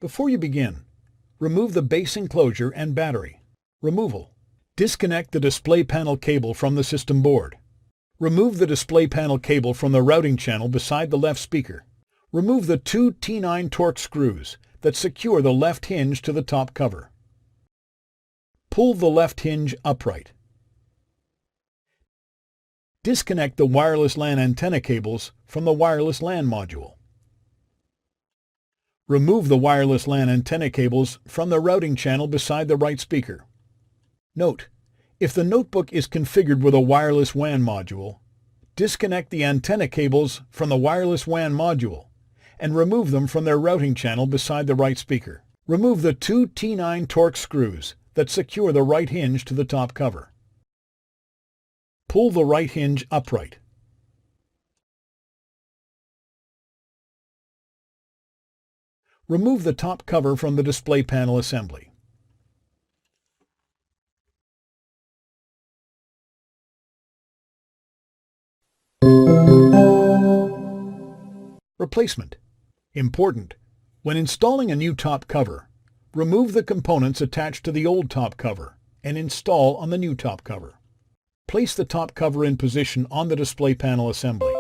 Before you begin, remove the base enclosure and battery. Removal. Disconnect the display panel cable from the system board. Remove the display panel cable from the routing channel beside the left speaker. Remove the two T9 Torx screws that secure the left hinge to the top cover. Pull the left hinge upright. Disconnect the wireless LAN antenna cables from the wireless LAN module. Remove the wireless LAN antenna cables from the routing channel beside the right speaker. Note: if the notebook is configured with a wireless WAN module, disconnect the antenna cables from the wireless WAN module and remove them from their routing channel beside the right speaker. Remove the two T9 Torx screws that secure the right hinge to the top cover. Pull the right hinge upright. Remove the top cover from the display panel assembly. Replacement. Important. When installing a new top cover, remove the components attached to the old top cover and install on the new top cover. Place the top cover in position on the display panel assembly.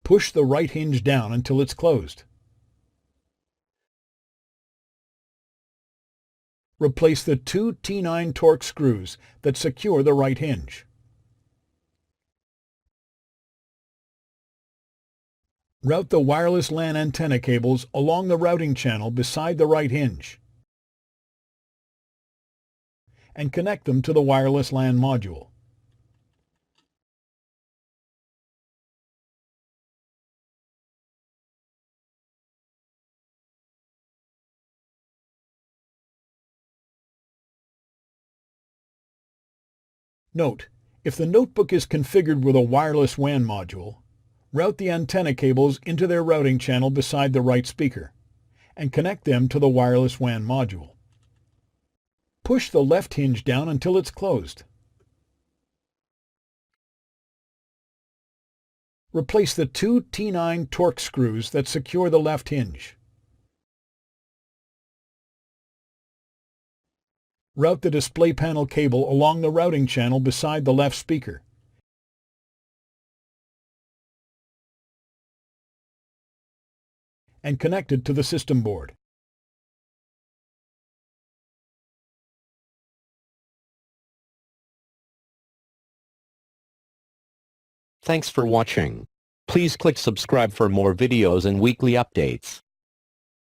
Push the right hinge down until it's closed. Replace the two T9 Torx screws that secure the right hinge. Route the wireless LAN antenna cables along the routing channel beside the right hinge and connect them to the wireless LAN module. Note: if the notebook is configured with a wireless WAN module, route the antenna cables into their routing channel beside the right speaker and connect them to the wireless WAN module. Push the left hinge down until it's closed. Replace the two T9 Torx screws that secure the left hinge. Route the display panel cable along the routing channel beside the left speaker. And connect it to the system board. Thanks for watching. Please click subscribe for more videos and weekly updates.